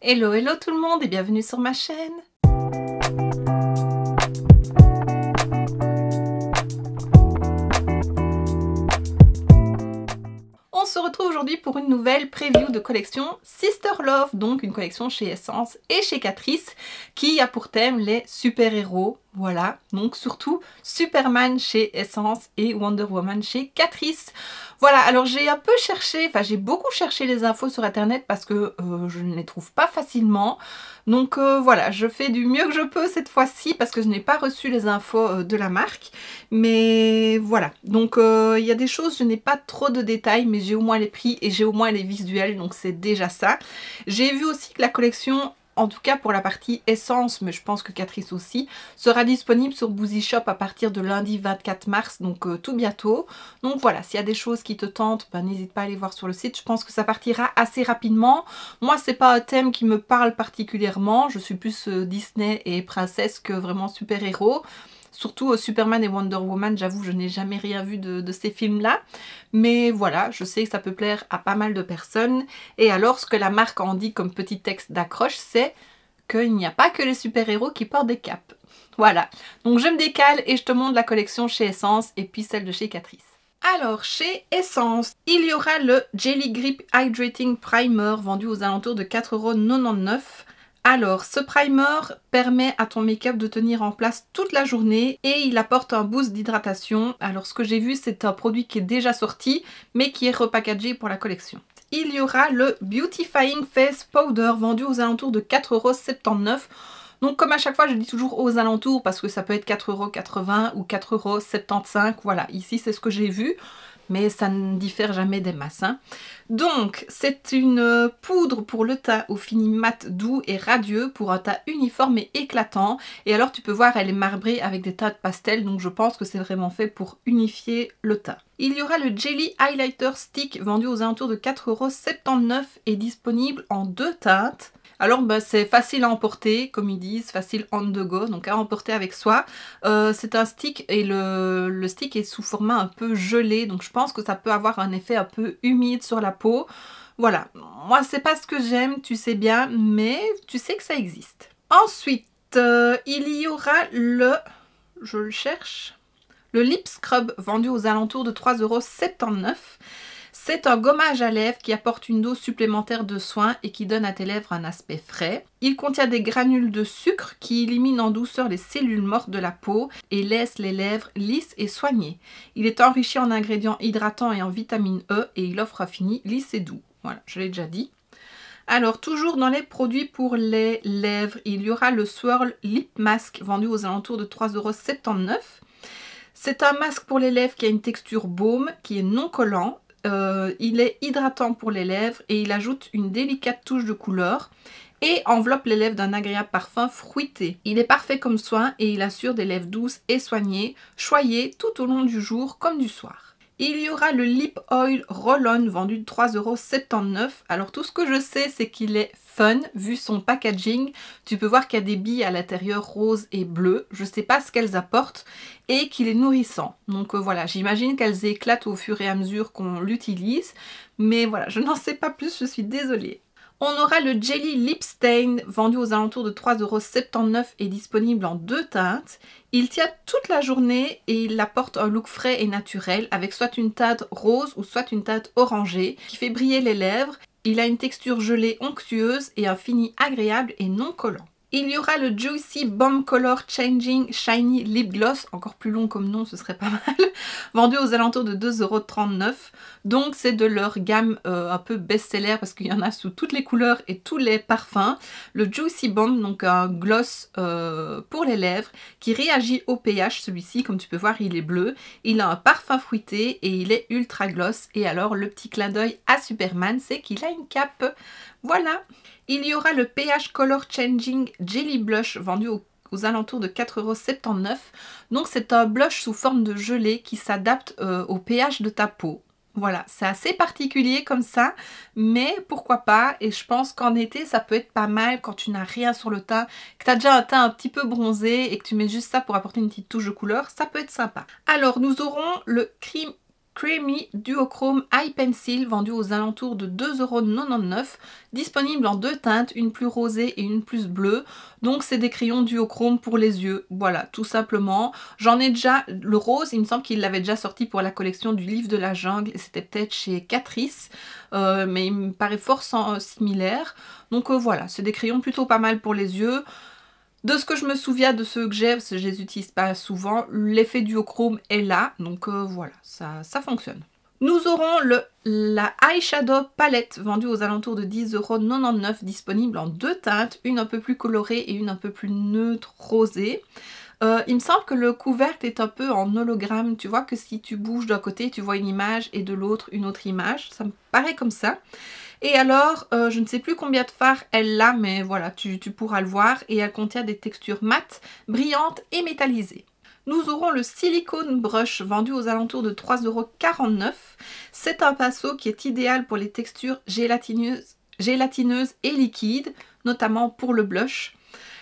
Hello, hello tout le monde et bienvenue sur ma chaîne. On se retrouve aujourd'hui pour une nouvelle preview de collection Sister Love, donc une collection chez Essence et chez Catrice qui a pour thème les super-héros. Voilà, donc surtout Superman chez Essence et Wonder Woman chez Catrice. Voilà, alors j'ai un peu cherché, enfin j'ai beaucoup cherché les infos sur internet parce que je ne les trouve pas facilement. Donc voilà, je fais du mieux que je peux cette fois-ci parce que je n'ai pas reçu les infos de la marque. Mais voilà, donc il y a des choses, je n'ai pas trop de détails, mais j'ai au moins les prix et j'ai au moins les visuels, donc c'est déjà ça. J'ai vu aussi que la collection, en tout cas pour la partie Essence, mais je pense que Catrice aussi, sera disponible sur Boozy Shop à partir de lundi 24 mars, donc tout bientôt. Donc voilà, s'il y a des choses qui te tentent, ben, n'hésite pas à aller voir sur le site. Je pense que ça partira assez rapidement. Moi, c'est pas un thème qui me parle particulièrement. Je suis plus Disney et princesse que vraiment super-héros. Surtout Superman et Wonder Woman, j'avoue, je n'ai jamais rien vu de ces films-là. Mais voilà, je sais que ça peut plaire à pas mal de personnes. Et alors, ce que la marque en dit comme petit texte d'accroche, c'est qu'il n'y a pas que les super-héros qui portent des capes. Voilà, donc je me décale et je te montre la collection chez Essence et puis celle de chez Catrice. Alors, chez Essence, il y aura le Jelly Grip Hydrating Primer vendu aux alentours de 4,99 €. Alors, ce primer permet à ton make-up de tenir en place toute la journée et il apporte un boost d'hydratation. Alors, ce que j'ai vu, c'est un produit qui est déjà sorti, mais qui est repackagé pour la collection. Il y aura le Beautifying Face Powder vendu aux alentours de 4,79 €. Donc comme à chaque fois je dis toujours aux alentours parce que ça peut être 4,80 € ou 4,75 €, voilà, ici c'est ce que j'ai vu, mais ça ne diffère jamais des masses. Hein. Donc c'est une poudre pour le teint au fini mat, doux et radieux pour un teint uniforme et éclatant. Et alors tu peux voir, elle est marbrée avec des teintes pastel, donc je pense que c'est vraiment fait pour unifier le teint. Il y aura le Jelly Highlighter Stick vendu aux alentours de 4,79 € et disponible en deux teintes. Alors c'est facile à emporter, comme ils disent, facile on the go, donc à emporter avec soi. C'est un stick et le stick est sous format un peu gelé, donc je pense que ça peut avoir un effet un peu humide sur la peau. Voilà, moi c'est pas ce que j'aime, tu sais bien, mais tu sais que ça existe. Ensuite, il y aura je le cherche, le Lip Scrub vendu aux alentours de 3,79 €. C'est un gommage à lèvres qui apporte une dose supplémentaire de soin et qui donne à tes lèvres un aspect frais. Il contient des granules de sucre qui éliminent en douceur les cellules mortes de la peau et laissent les lèvres lisses et soignées. Il est enrichi en ingrédients hydratants et en vitamine E et il offre un fini lisse et doux. Voilà, je l'ai déjà dit. Alors, toujours dans les produits pour les lèvres, il y aura le Swirl Lip Mask vendu aux alentours de 3,79 €. C'est un masque pour les lèvres qui a une texture baume, qui est non collant. Il est hydratant pour les lèvres et il ajoute une délicate touche de couleur et enveloppe les lèvres d'un agréable parfum fruité. Il est parfait comme soin et il assure des lèvres douces et soignées, choyées tout au long du jour comme du soir. Il y aura le Lip Oil Roll-On vendu de 3,79 €. Alors tout ce que je sais, c'est qu'il est fun vu son packaging. Tu peux voir qu'il y a des billes à l'intérieur rose et bleu. Je ne sais pas ce qu'elles apportent et qu'il est nourrissant. Donc voilà, j'imagine qu'elles éclatent au fur et à mesure qu'on l'utilise. Mais voilà, je n'en sais pas plus, je suis désolée. On aura le Jelly Lip Stain vendu aux alentours de 3,79 € et disponible en deux teintes. Il tient toute la journée et il apporte un look frais et naturel avec soit une teinte rose ou soit une teinte orangée qui fait briller les lèvres. Il a une texture gelée onctueuse et un fini agréable et non collant. Il y aura le Juicy Bomb Color Changing Shiny Lip Gloss, encore plus long comme nom, ce serait pas mal, vendu aux alentours de 2,39 €. Donc c'est de leur gamme un peu best-seller parce qu'il y en a sous toutes les couleurs et tous les parfums. Le Juicy Bomb, donc un gloss pour les lèvres qui réagit au pH, celui-ci, comme tu peux voir, il est bleu. Il a un parfum fruité et il est ultra gloss. Et alors le petit clin d'œil à Superman, c'est qu'il a une cape. Voilà. Il y aura le pH Color Changing Jelly Blush vendu aux alentours de 4,79 €. Donc c'est un blush sous forme de gelée qui s'adapte au pH de ta peau. Voilà, c'est assez particulier comme ça, mais pourquoi pas, et je pense qu'en été ça peut être pas mal quand tu n'as rien sur le teint, que tu as déjà un teint un petit peu bronzé et que tu mets juste ça pour apporter une petite touche de couleur, ça peut être sympa. Alors nous aurons le Cream Creamy Duochrome Eye Pencil vendu aux alentours de 2,99 €, disponible en deux teintes, une plus rosée et une plus bleue. Donc c'est des crayons duochrome pour les yeux, voilà, tout simplement. J'en ai déjà le rose, il me semble qu'il l'avait déjà sorti pour la collection du livre de la jungle, et c'était peut-être chez Catrice, mais il me paraît fort similaire. Donc voilà, c'est des crayons plutôt pas mal pour les yeux. De ce que je me souviens de ceux que j'ai, parce que je les utilise pas souvent, l'effet duochrome est là, donc voilà, ça fonctionne. Nous aurons la Eyeshadow Palette vendue aux alentours de 10,99 €, disponible en deux teintes, une un peu plus colorée et une un peu plus neutre rosée. Il me semble que le couvercle est un peu en hologramme, tu vois que si tu bouges d'un côté, tu vois une image et de l'autre une autre image, ça me paraît comme ça. Et alors, je ne sais plus combien de fards elle a, mais voilà, tu pourras le voir. Et elle contient des textures mates, brillantes et métallisées. Nous aurons le Silicone Brush vendu aux alentours de 3,49 €. C'est un pinceau qui est idéal pour les textures gélatineuses et liquides, notamment pour le blush.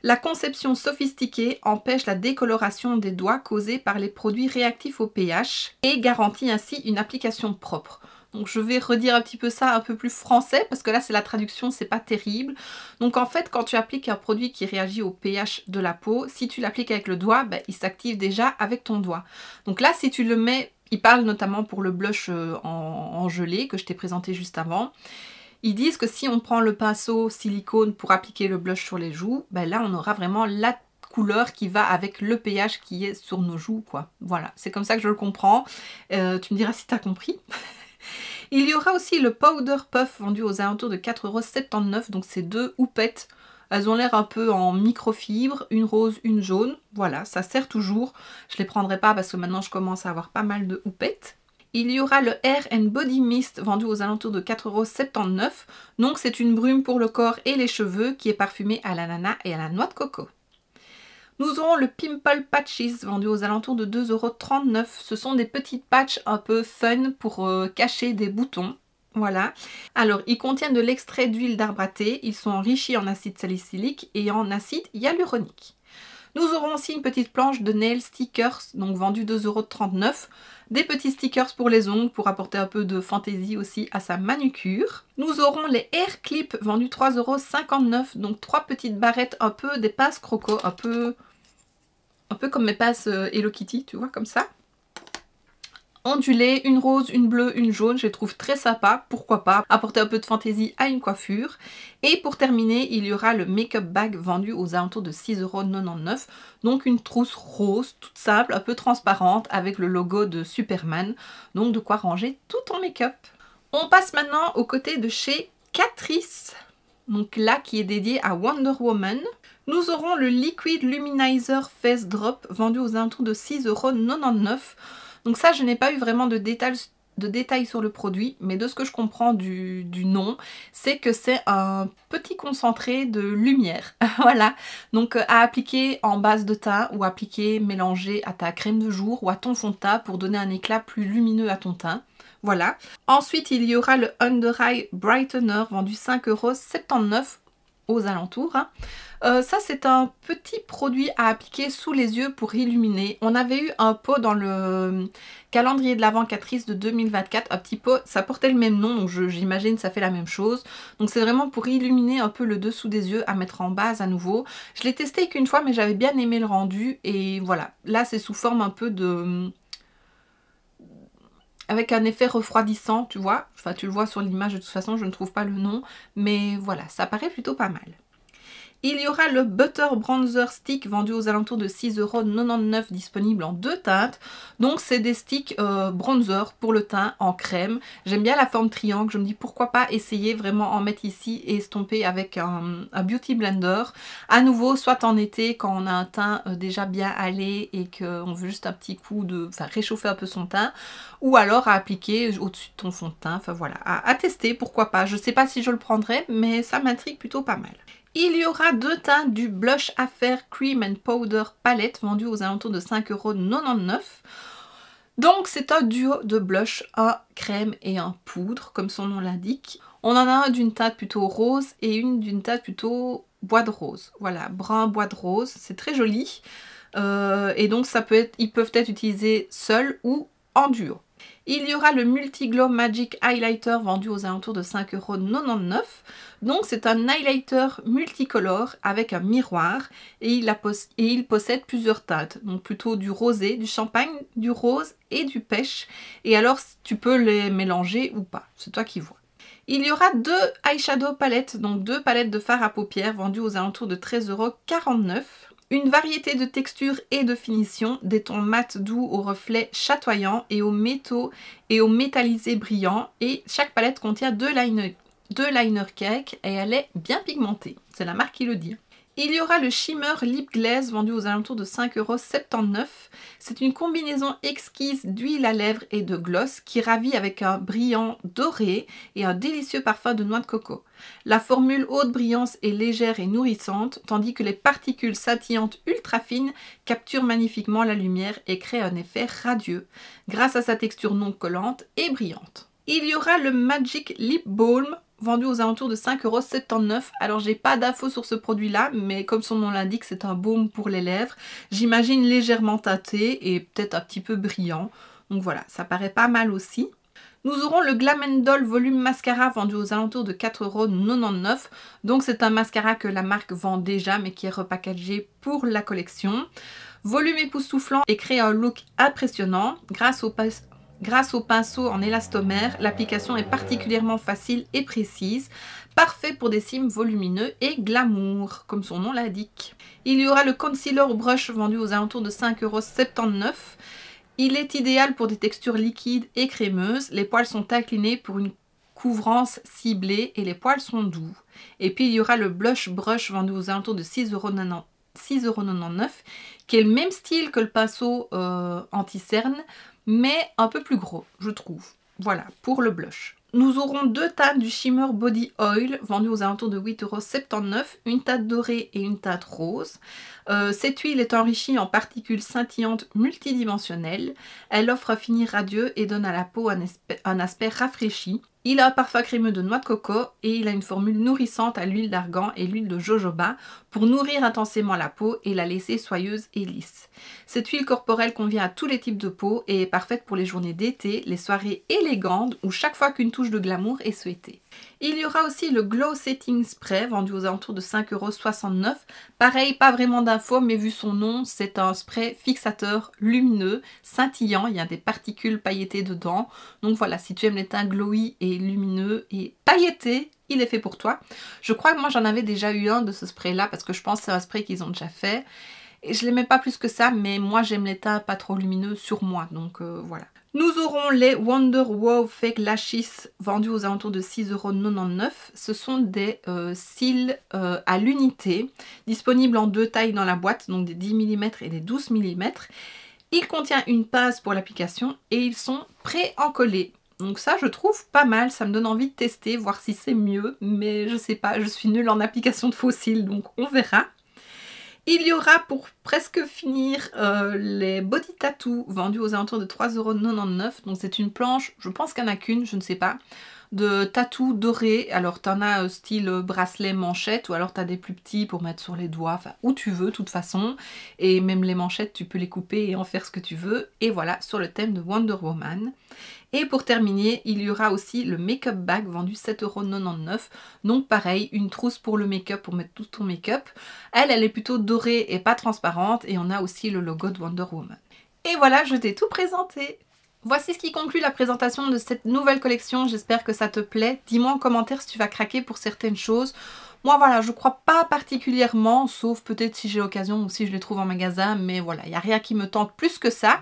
La conception sophistiquée empêche la décoloration des doigts causée par les produits réactifs au pH et garantit ainsi une application propre. Donc je vais redire un petit peu ça un peu plus français parce que là c'est la traduction, c'est pas terrible. Donc en fait quand tu appliques un produit qui réagit au pH de la peau, si tu l'appliques avec le doigt, il s'active déjà avec ton doigt. Donc là si tu le mets, il parle notamment pour le blush en gelée que je t'ai présenté juste avant. Ils disent que si on prend le pinceau silicone pour appliquer le blush sur les joues, là on aura vraiment la couleur qui va avec le pH qui est sur nos joues, quoi. Voilà, c'est comme ça que je le comprends. Tu me diras si tu as compris. Il y aura aussi le Powder Puff vendu aux alentours de 4,79 €, donc c'est deux houpettes. Elles ont l'air un peu en microfibre, une rose, une jaune. Voilà, ça sert toujours. Je ne les prendrai pas parce que maintenant je commence à avoir pas mal de houpettes. Il y aura le Hair and Body Mist vendu aux alentours de 4,79 €. Donc c'est une brume pour le corps et les cheveux qui est parfumée à l'ananas et à la noix de coco. Nous aurons le Pimple Patches vendu aux alentours de 2,39 €. Ce sont des petites patchs un peu fun pour cacher des boutons. Voilà. Alors, ils contiennent de l'extrait d'huile d'arbre à thé. Ils sont enrichis en acide salicylique et en acide hyaluronique. Nous aurons aussi une petite planche de nail stickers, donc vendue 2,39 €. Des petits stickers pour les ongles pour apporter un peu de fantaisie aussi à sa manucure. Nous aurons les Hair Clips vendus 3,59 €, donc trois petites barrettes, un peu des pinces croco, un peu comme mes pinces Hello Kitty, tu vois, comme ça. Ondulées, une rose, une bleue, une jaune, je les trouve très sympas, pourquoi pas, apporter un peu de fantaisie à une coiffure. Et pour terminer, il y aura le Make-up Bag vendu aux alentours de 6,99 €, donc une trousse rose, toute simple, un peu transparente, avec le logo de Superman, donc de quoi ranger tout ton make-up. On passe maintenant au côté de chez Catrice, donc là qui est dédié à Wonder Woman. Nous aurons le Liquid Luminizer Face Drop vendu aux alentours de 6,99 €. Donc ça, je n'ai pas eu vraiment de détails sur le produit, mais de ce que je comprends du nom, c'est que c'est un petit concentré de lumière. Voilà, donc à appliquer en base de teint ou appliquer mélangé à ta crème de jour ou à ton fond de teint pour donner un éclat plus lumineux à ton teint. Voilà. Ensuite, il y aura le Under Eye Brightener vendu 5,79 € aux alentours. Ça c'est un petit produit à appliquer sous les yeux pour illuminer. On avait eu un pot dans le calendrier de l'Avent Catrice de 2024, un petit pot, ça portait le même nom, donc j'imagine ça fait la même chose. Donc c'est vraiment pour illuminer un peu le dessous des yeux, à mettre en base à nouveau. Je l'ai testé qu'une fois mais j'avais bien aimé le rendu et voilà. Là c'est sous forme un peu de... avec un effet refroidissant, tu vois. Enfin, tu le vois sur l'image de toute façon, je ne trouve pas le nom. Mais voilà, ça paraît plutôt pas mal. Il y aura le Butter Bronzer Stick vendu aux alentours de 6,99 €, disponible en deux teintes. Donc c'est des sticks bronzer pour le teint en crème. J'aime bien la forme triangle, je me dis pourquoi pas essayer vraiment en mettre ici et estomper avec un beauty blender. À nouveau, soit en été quand on a un teint déjà bien allé et qu'on veut juste un petit coup de... enfin réchauffer un peu son teint. Ou alors à appliquer au-dessus de ton fond de teint. Enfin voilà, à tester, pourquoi pas. Je sais pas si je le prendrai, mais ça m'intrigue plutôt pas mal. Il y aura deux teintes du Blush Affair Cream and Powder Palette vendu aux alentours de 5,99 €. Donc c'est un duo de blush, un crème et un poudre, comme son nom l'indique. On en a un d'une teinte plutôt rose et une d'une teinte plutôt bois de rose. Voilà, brun bois de rose, c'est très joli. Et donc ça peut être, ils peuvent être utilisés seuls ou en duo. Il y aura le Multiglow Magic Highlighter vendu aux alentours de 5,99 €. Donc c'est un highlighter multicolore avec un miroir et il possède plusieurs teintes. Donc plutôt du rosé, du champagne, du rose et du pêche. Et alors tu peux les mélanger ou pas, c'est toi qui vois. Il y aura 2 eyeshadow palettes, donc 2 palettes de fard à paupières vendues aux alentours de 13,49 €. Une variété de textures et de finitions, des tons mat doux aux reflets chatoyants et aux métaux et aux métallisés brillants. Et chaque palette contient 2 liner cake et elle est bien pigmentée. C'est la marque qui le dit. Il y aura le Shimmer Lip Glaze vendu aux alentours de 5,79 €. C'est une combinaison exquise d'huile à lèvres et de gloss qui ravit avec un brillant doré et un délicieux parfum de noix de coco. La formule haute brillance est légère et nourrissante, tandis que les particules scintillantes ultra fines capturent magnifiquement la lumière et créent un effet radieux, grâce à sa texture non collante et brillante. Il y aura le Magic Lip Balm vendu aux alentours de 5,79 €. Alors j'ai pas d'infos sur ce produit là, mais comme son nom l'indique, c'est un baume pour les lèvres. J'imagine légèrement teinté et peut-être un petit peu brillant. Donc voilà, ça paraît pas mal aussi. Nous aurons le Glam & Doll Volume Mascara vendu aux alentours de 4,99 €. Donc c'est un mascara que la marque vend déjà mais qui est repackagé pour la collection. Volume époustouflant et crée un look impressionnant grâce au pinceau en élastomère. L'application est particulièrement facile et précise, parfait pour des cimes volumineux et glamour, comme son nom l'indique. Il y aura le Concealer Brush vendu aux alentours de 5,79 €. Il est idéal pour des textures liquides et crémeuses. Les poils sont inclinés pour une couvrance ciblée et les poils sont doux. Et puis il y aura le Blush Brush vendu aux alentours de 6,99 €, qui est le même style que le pinceau anti-cerne, mais un peu plus gros, je trouve. Voilà, pour le blush. Nous aurons 2 teintes du Shimmer Body Oil vendues aux alentours de 8,79 €, une teinte dorée et une teinte rose. Cette huile est enrichie en particules scintillantes multidimensionnelles. Elle offre un fini radieux et donne à la peau un aspect rafraîchi. Il a un parfum crémeux de noix de coco et il a une formule nourrissante à l'huile d'argan et l'huile de jojoba pour nourrir intensément la peau et la laisser soyeuse et lisse. Cette huile corporelle convient à tous les types de peau et est parfaite pour les journées d'été, les soirées élégantes ou chaque fois qu'une touche de glamour est souhaitée. Il y aura aussi le Glow Setting Spray vendu aux alentours de 5,69 €. Pareil, pas vraiment d'infos, mais vu son nom, c'est un spray fixateur lumineux, scintillant, il y a des particules pailletées dedans. Donc voilà, si tu aimes les teints glowy et lumineux et pailletés, il est fait pour toi. Je crois que moi j'en avais déjà eu un de ce spray là, parce que je pense que c'est un spray qu'ils ont déjà fait. Et je l'aimais pas plus que ça, mais moi j'aime les teints pas trop lumineux sur moi, donc voilà. Nous aurons les Wonder Wow Fake Lashes vendus aux alentours de 6,99 €. Ce sont des cils à l'unité, disponibles en 2 tailles dans la boîte, donc des 10 mm et des 12 mm. Il contient une pince pour l'application et ils sont pré-encollés. Donc ça je trouve pas mal, ça me donne envie de tester, voir si c'est mieux, mais je sais pas, je suis nulle en application de faux cils, donc on verra. Il y aura pour presque finir les body tattoos vendus aux alentours de 3,99 €. Donc c'est une planche, je pense qu'il n'y en a qu'une, je ne sais pas, de tatou doré. Alors tu en as style bracelet manchette ou alors tu as des plus petits pour mettre sur les doigts, enfin où tu veux de toute façon. Et même les manchettes tu peux les couper et en faire ce que tu veux. Et voilà, sur le thème de Wonder Woman. Et pour terminer, il y aura aussi le make-up bag vendu 7,99 €. Donc pareil, une trousse pour le make-up, pour mettre tout ton make-up. Elle est plutôt dorée et pas transparente. Et on a aussi le logo de Wonder Woman. Et voilà, je t'ai tout présenté. Voici ce qui conclut la présentation de cette nouvelle collection. J'espère que ça te plaît. Dis-moi en commentaire si tu vas craquer pour certaines choses. Moi voilà, je crois pas particulièrement, sauf peut-être si j'ai l'occasion ou si je les trouve en magasin. Mais voilà, il n'y a rien qui me tente plus que ça.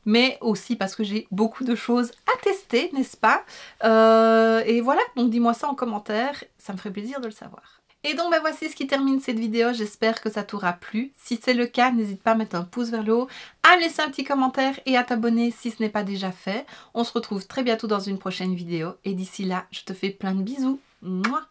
Mais aussi parce que j'ai beaucoup de choses à tester, n'est-ce pas? Et voilà, donc dis-moi ça en commentaire, ça me ferait plaisir de le savoir. Et donc voici ce qui termine cette vidéo, j'espère que ça t'aura plu. Si c'est le cas, n'hésite pas à mettre un pouce vers le haut, à me laisser un petit commentaire et à t'abonner si ce n'est pas déjà fait. On se retrouve très bientôt dans une prochaine vidéo et d'ici là, je te fais plein de bisous. Mouah.